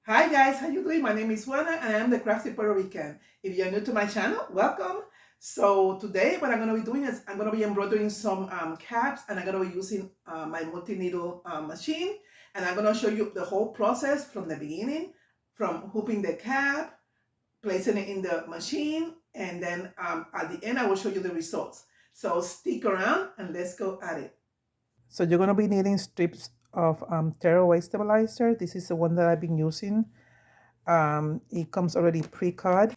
Hi guys, how you doing? My name is Juana and I am the Crafty Puerto Rican. If you're new to my channel, welcome. So today what I'm going to be doing is I'm going to be embroidering some caps, and I'm going to be using my multi-needle machine, and I'm going to show you the whole process from the beginning, from hooping the cap, placing it in the machine, and then at the end I will show you the results. So stick around and let's go at it. So you're going to be needing strips of tearaway stabilizer. This is the one that I've been using. It comes already pre-cut.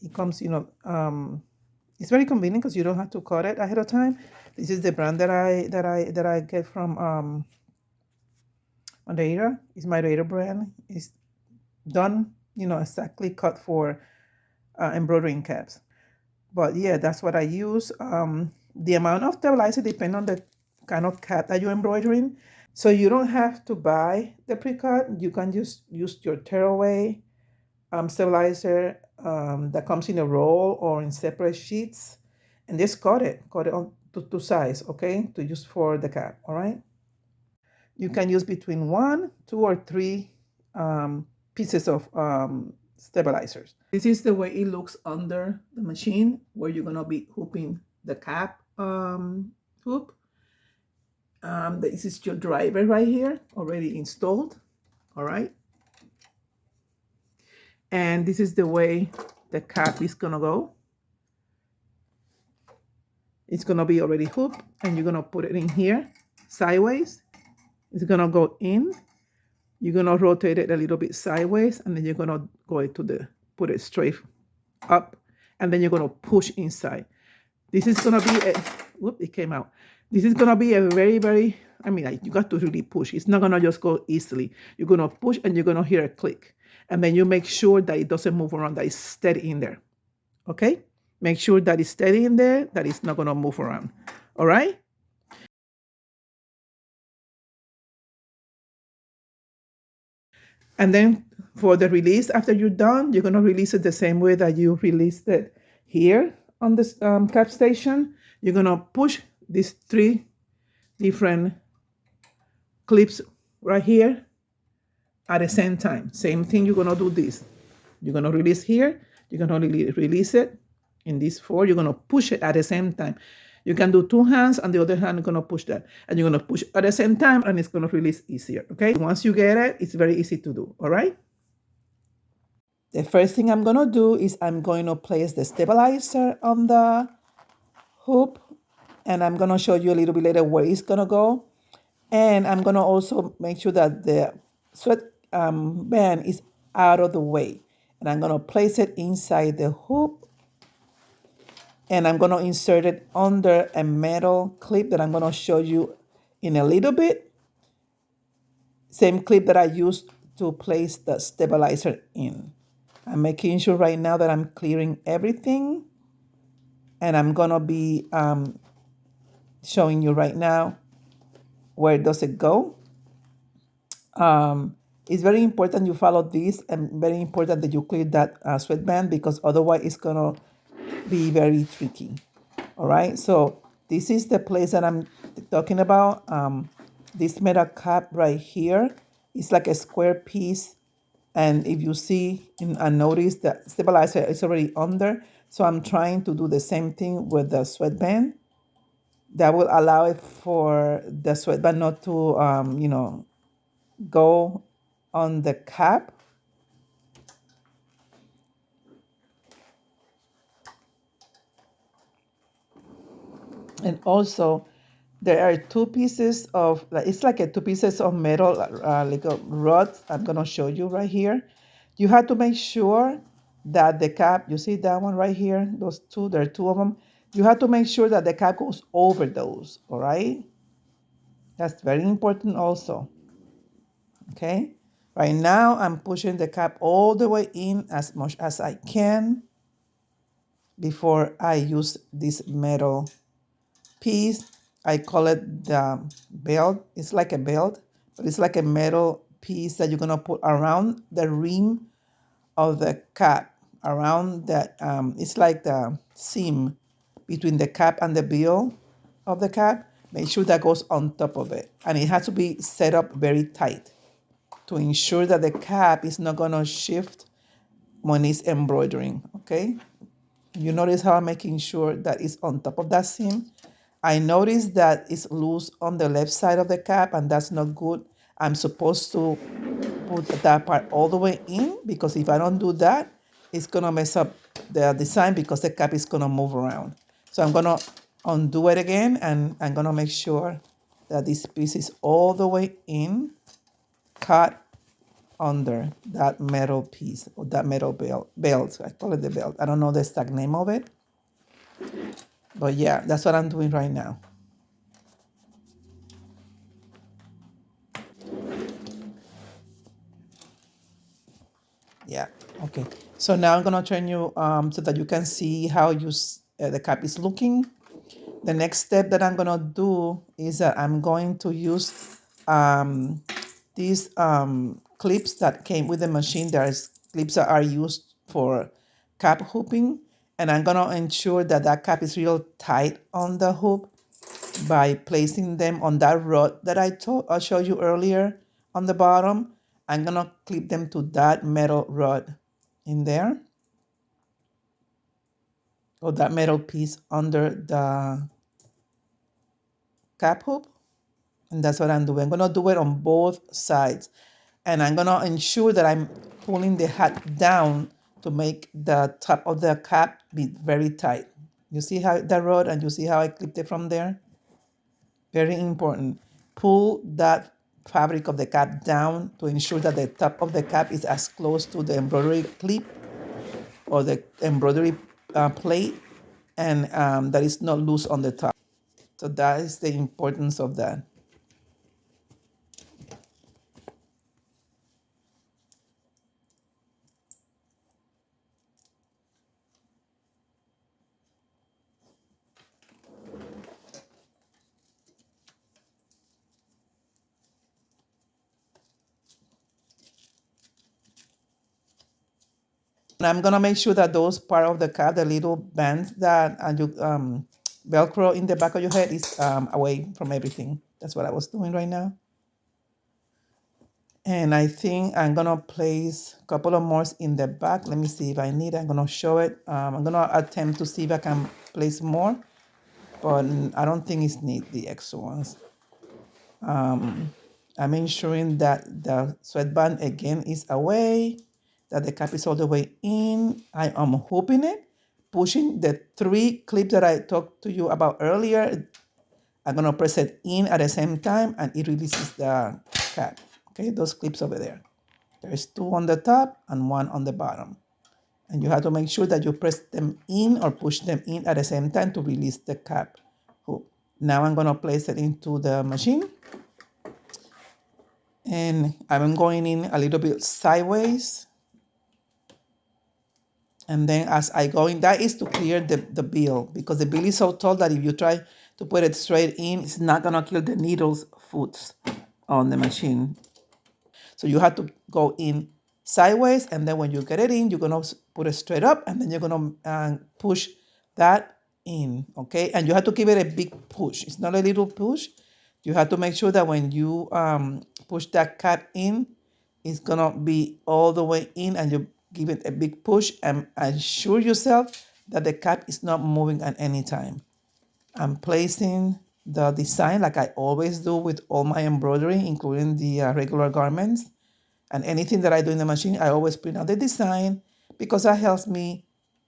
It comes, it's very convenient because you don't have to cut it ahead of time. This is the brand that I get from Madeira. It's Madeira brand. It's done, exactly cut for embroidering caps. But yeah, that's what I use. The amount of stabilizer depends on the kind of cap that you're embroidering. So you don't have to buy the pre-cut. You can just use your tearaway stabilizer that comes in a roll or in separate sheets, and just cut it on to size, okay, to use for the cap. All right, you can use between 1, 2, or 3 pieces of stabilizers. This is the way it looks under the machine where you're gonna be hooping the cap hoop. This is your driver right here already installed. All right, and this is the way the cap is gonna go. It's gonna be already hooped, and you're gonna put it in here sideways. It's gonna go in. You're gonna rotate it a little bit sideways, and then you're gonna go to put it straight up, and then you're gonna push inside. This is gonna be a, whoop, it came out. This is gonna be a very, very, you got to really push. It's not gonna just go easily. You're gonna push and you're gonna hear a click. And then you make sure that it doesn't move around, that it's steady in there. Okay? Make sure that it's steady in there, that it's not gonna move around. All right? And then for the release, after you're done, you're gonna release it the same way that you released it here on this cap station. You're gonna push these 3 different clips right here at the same time. Same thing, you're gonna do this. You're gonna release here, you're gonna release it in these 4, you're gonna push it at the same time. You can do 2 hands, and the other hand you're gonna push that. And you're gonna push at the same time, and it's gonna release easier, okay? Once you get it, it's very easy to do, all right? The first thing I'm gonna do is I'm going to place the stabilizer on the hoop, and I'm gonna show you a little bit later where it's gonna go. And I'm gonna also make sure that the sweat band is out of the way. And I'm gonna place it inside the hoop, and I'm gonna insert it under a metal clip that I'm gonna show you in a little bit. Same clip that I used to place the stabilizer in. I'm making sure right now that I'm clearing everything, and I'm gonna be showing you right now where does it go. It's very important you follow this, and very important that you clear that sweatband, because otherwise it's gonna be very tricky. All right, so this is the place that I'm talking about. This metal cap right here is like a square piece, and if you see and notice, the stabilizer is already under. So I'm trying to do the same thing with the sweatband. That will allow it for the sweatband not to go on the cap. And also there are 2 pieces of, it's like 2 pieces of metal, like a rod. I'm gonna show you right here. You have to make sure that the cap, you see that one right here, those 2, there are 2 of them. You have to make sure that the cap goes over those, all right? That's very important also, okay? Right now, I'm pushing the cap all the way in as much as I can before I use this metal piece. I call it the belt. It's like a belt, but it's like a metal piece that you're gonna put around the rim of the cap, around that. It's like the seam between the cap and the bill of the cap. Make sure that goes on top of it, and it has to be set up very tight to ensure that the cap is not gonna shift when it's embroidering, okay? You notice how I'm making sure that it's on top of that seam. I noticed that it's loose on the left side of the cap, and that's not good. I'm supposed to put that part all the way in, because if I don't do that, it's gonna mess up the design because the cap is gonna move around. So I'm gonna undo it again, and I'm gonna make sure that this piece is all the way in, cut under that metal piece, or that metal belt. I call it the belt. I don't know the exact name of it, but yeah, that's what I'm doing right now. Yeah, okay. So now I'm gonna turn you so that you can see how the cap is looking. The next step that I'm gonna do is that I'm going to use these clips that came with the machine. There's clips that are used for cap hooping, and I'm gonna ensure that that cap is real tight on the hoop by placing them on that rod that I showed you earlier on the bottom. I'm gonna clip them to that metal rod in there, or that metal piece under the cap hoop. And that's what I'm doing. I'm gonna do it on both sides. And I'm gonna ensure that I'm pulling the hat down to make the top of the cap be very tight. You see how that rod, and you see how I clipped it from there? Very important. Pull that fabric of the cap down to ensure that the top of the cap is as close to the embroidery clip or the embroidery plate, and that is not loose on the top. So that is the importance of that. And I'm gonna make sure that those part of the cap, the little bands that you Velcro in the back of your head, is away from everything. That's what I was doing right now. And I think I'm gonna place a couple of more in the back. Let me see if I need it. I'm gonna show it. I'm gonna attempt to see if I can place more, but I don't think it's need the extra ones. I'm ensuring that the sweatband again is away, that the cap is all the way in. I am hooping it, pushing the 3 clips that I talked to you about earlier. I'm gonna press it in at the same time, and it releases the cap. Okay, those clips over there. There's 2 on the top and 1 on the bottom. And you have to make sure that you press them in or push them in at the same time to release the cap hoop. Now I'm gonna place it into the machine. And I'm going in a little bit sideways. And then as I go in, that is to clear the bill, because the bill is so tall that if you try to put it straight in, it's not gonna kill the needle's foot on the machine. So you have to go in sideways, and then when you get it in, you're gonna put it straight up, and then you're gonna push that in, okay? And you have to give it a big push. It's not a little push. You have to make sure that when you push that cap in, it's gonna be all the way in, and you give it a big push, and assure yourself that the cap is not moving at any time. I'm placing the design like I always do with all my embroidery, including the regular garments. And anything that I do in the machine, I always print out the design, because that helps me,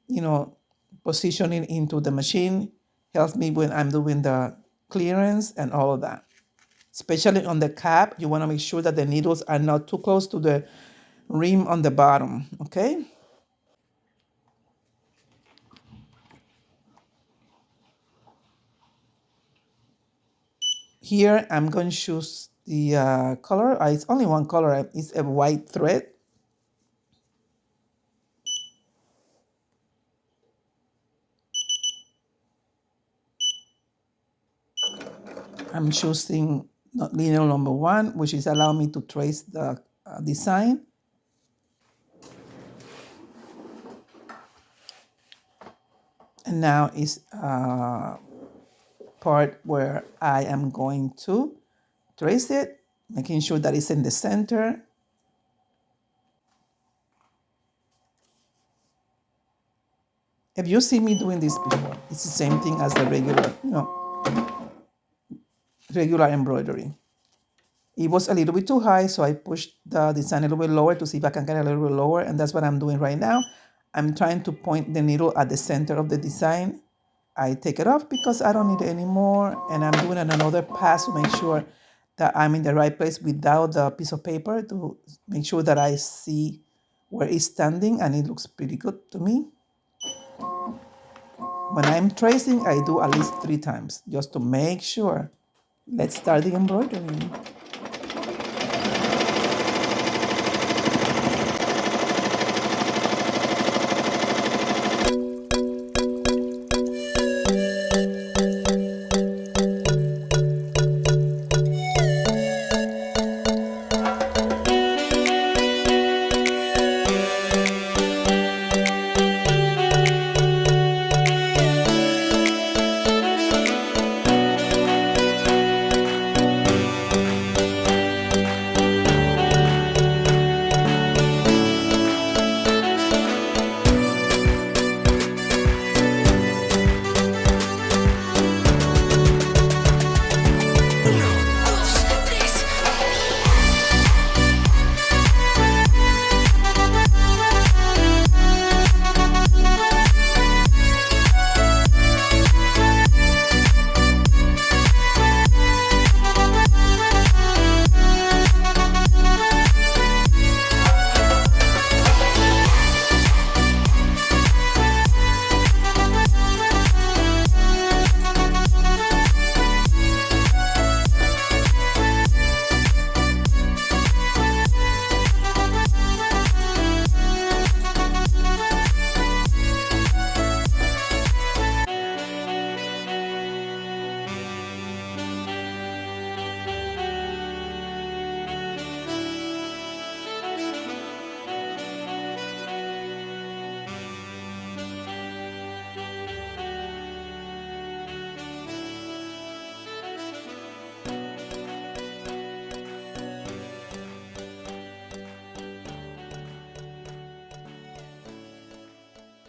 you know, positioning into the machine, helps me when I'm doing the clearance and all of that. Especially on the cap, you want to make sure that the needles are not too close to the rim on the bottom, okay? Here, I'm going to choose the color. It's only one color. It's a white thread. I'm choosing linear number 1, which is allow me to trace the design. And now is part where I am going to trace it, making sure that it's in the center. If you see me doing this before, it's the same thing as the regular, regular embroidery. It was a little bit too high, so I pushed the design a little bit lower to see if I can get a little bit lower, and that's what I'm doing right now. I'm trying to point the needle at the center of the design. I take it off because I don't need it anymore, and I'm doing another pass to make sure that I'm in the right place without the piece of paper to make sure that I see where it's standing, and it looks pretty good to me. When I'm tracing, I do at least 3 times just to make sure. Let's start the embroidering.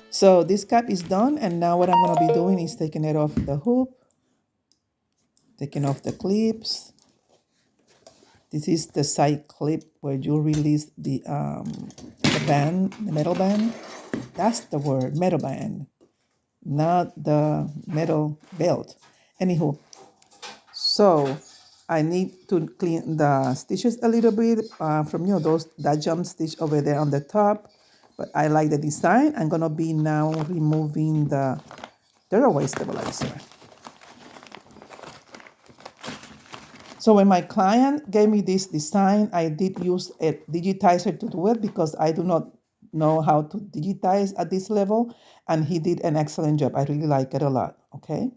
So this cap is done, and now what I'm going to be doing is taking it off the hoop, taking off the clips. This is the side clip where you release the band, the metal band. That's the word, metal band, not the metal belt. Anywho, so I need to clean the stitches a little bit from that jump stitch over there on the top. But I like the design. I'm gonna be now removing the tearaway stabilizer. So when my client gave me this design, I did use a digitizer to do it because I do not know how to digitize at this level, and he did an excellent job. I really like it a lot, okay?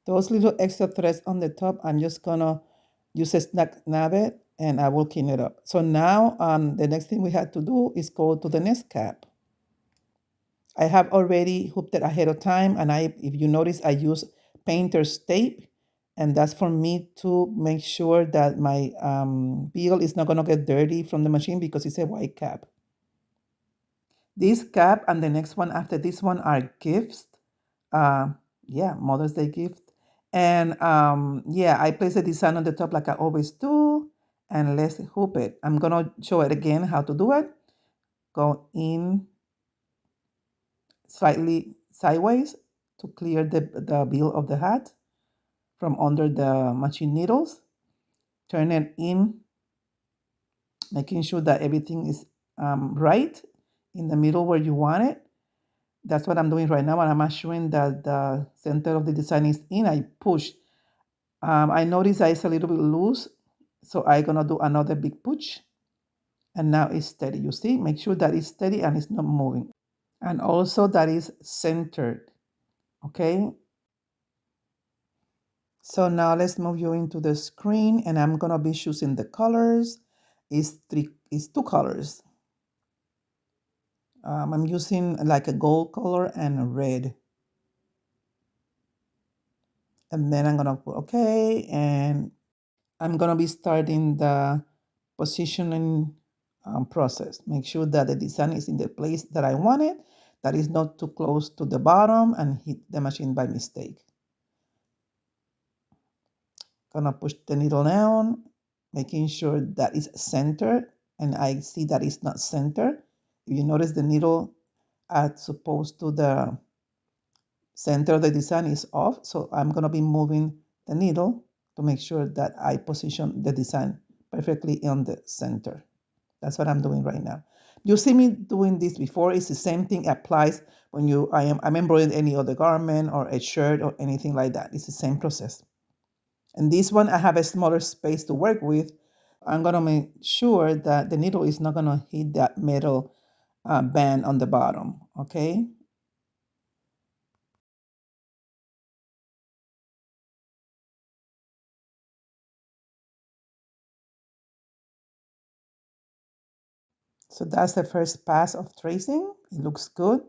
Those little extra threads on the top, I'm just gonna use a snap it and I will clean it up. So now the next thing we have to do is go to the next cap. I have already hooped it ahead of time, and if you notice, I use painter's tape, and that's for me to make sure that my beagle is not gonna get dirty from the machine because it's a white cap. This cap and the next one after this one are gifts. Yeah, Mother's Day gift. And yeah, I place the design on the top like I always do. And let's hoop it. I'm gonna show it again how to do it. Go in slightly sideways to clear the bill of the hat from under the machine needles. Turn it in, making sure that everything is right in the middle where you want it. That's what I'm doing right now, and I'm assuring that the center of the design is in. I push. I notice that it's a little bit loose, so I'm gonna do another big push. And now it's steady. You see, make sure that it's steady and it's not moving. And also that is centered, okay? So now let's move you into the screen, and I'm gonna be choosing the colors. It's two colors. I'm using like a gold color and a red. And then I'm gonna put okay, and I'm gonna be starting the positioning process. Make sure that the design is in the place that I want it. that is not too close to the bottom and hit the machine by mistake. Gonna push the needle down, making sure that it's centered, and I see that it's not centered. If you notice the needle as opposed to the center of the design is off, so I'm gonna be moving the needle to make sure that I position the design perfectly on the center. That's what I'm doing right now. You see me doing this before. It's the same thing applies when I'm embroidering any other garment or a shirt or anything like that. It's the same process. And this one, I have a smaller space to work with. I'm gonna make sure that the needle is not gonna hit that metal band on the bottom, okay? So that's the first pass of tracing. It looks good.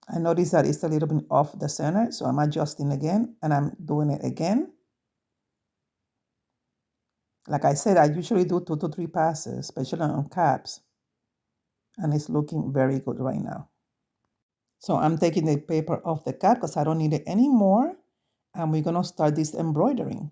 I notice that it's a little bit off the center, so I'm adjusting again and I'm doing it again. Like I said, I usually do 2 to 3 passes, especially on caps, and it's looking very good right now. So I'm taking the paper off the cap because I don't need it anymore, and we're gonna start this embroidering.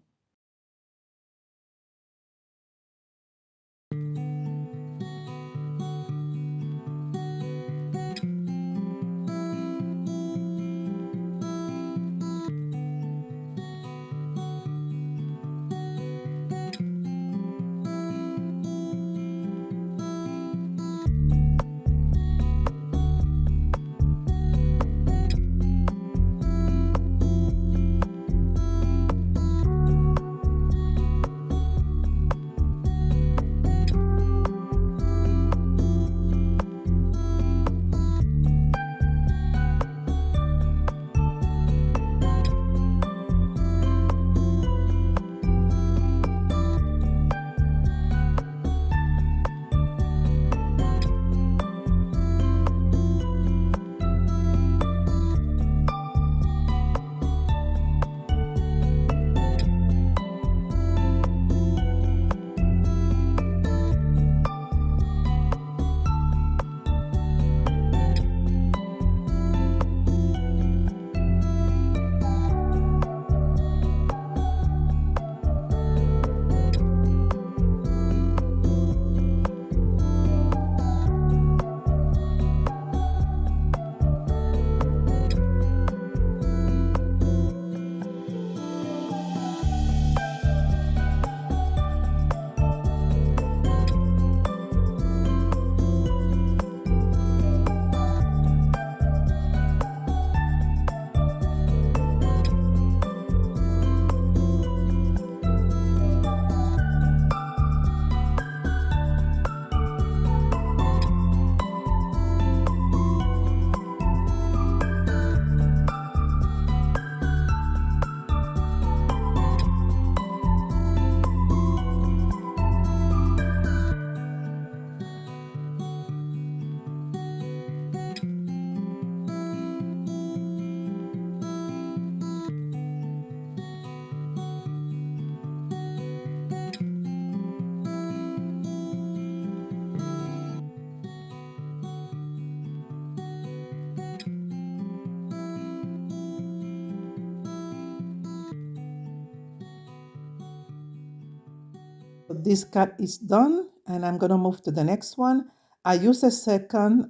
This cap is done, and I'm gonna move to the next one. I use a second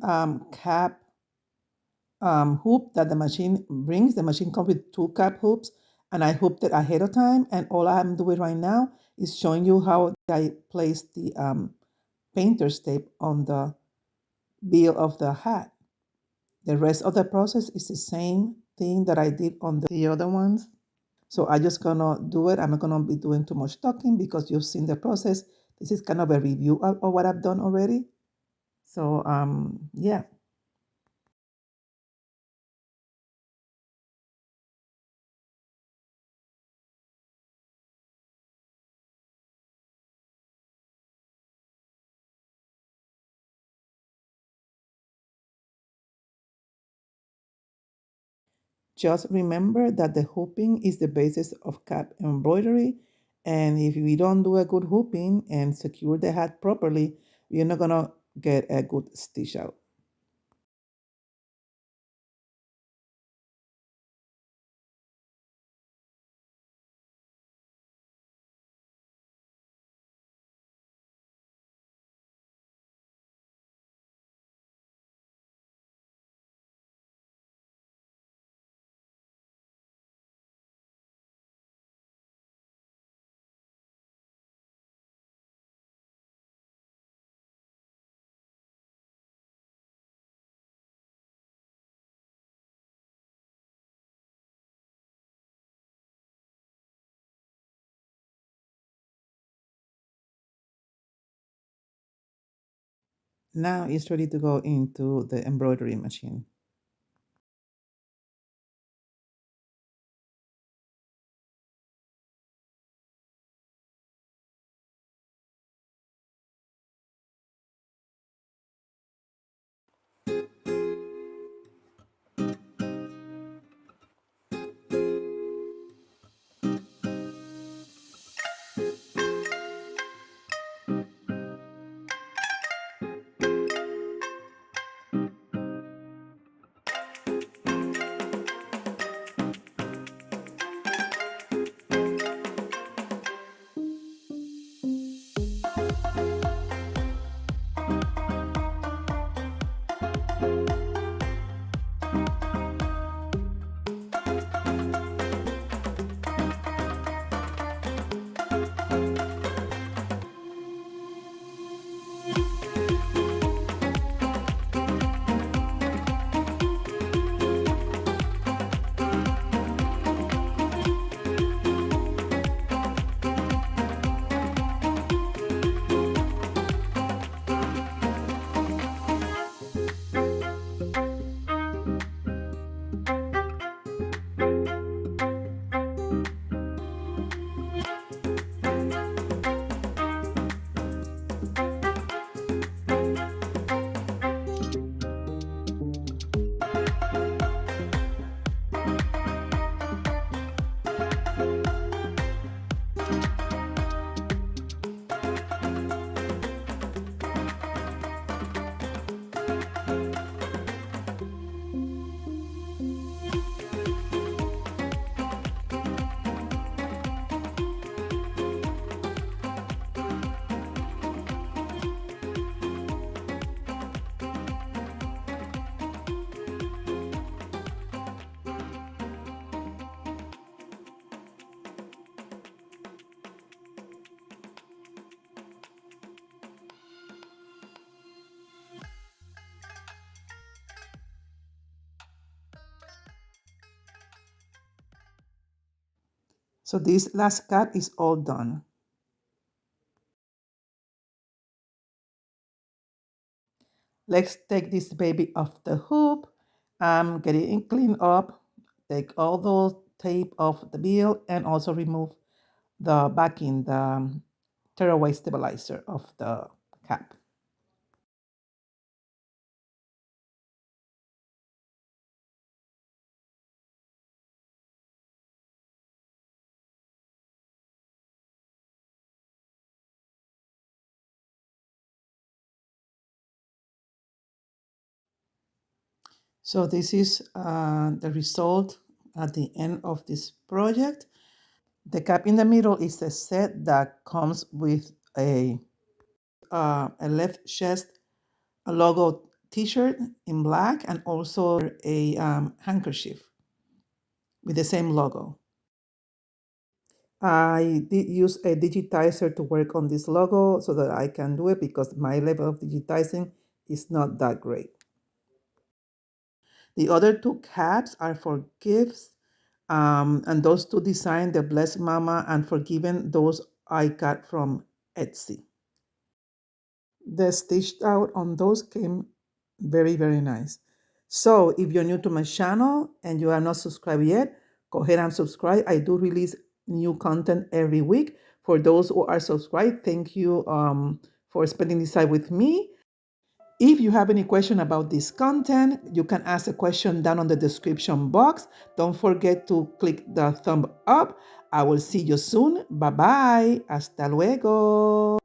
cap hoop that the machine brings. The machine comes with 2 cap hoops, and I hooped it ahead of time. And all I'm doing right now is showing you how I place the painter's tape on the bill of the hat. The rest of the process is the same thing that I did on the other ones. So I'm just gonna do it. I'm not gonna be doing too much talking because you've seen the process. This is kind of a review of what I've done already. So yeah. Just remember that the hooping is the basis of cap embroidery. And if we don't do a good hooping and secure the hat properly, you're not gonna get a good stitch out. Now it's ready to go into the embroidery machine. So this last cap is all done. Let's take this baby off the hoop. Get it cleaned up. Take all the tape off the bill and also remove the backing, the tearaway stabilizer of the cap. So this is the result at the end of this project. The cap in the middle is a set that comes with a left chest a logo t-shirt in black and also a handkerchief with the same logo. I did use a digitizer to work on this logo so that I can do it because my level of digitizing is not that great. The other two caps are for gifts, and those two designs, the Blessed Mama and Forgiven, those I got from Etsy. The stitched out on those came very, very nice. So if you're new to my channel and you are not subscribed yet, go ahead and subscribe. I do release new content every week. For those who are subscribed, thank you for spending this time with me. If you have any question about this content, you can ask a question down on the description box. Don't forget to click the thumb up. I will see you soon. Bye bye. Hasta luego.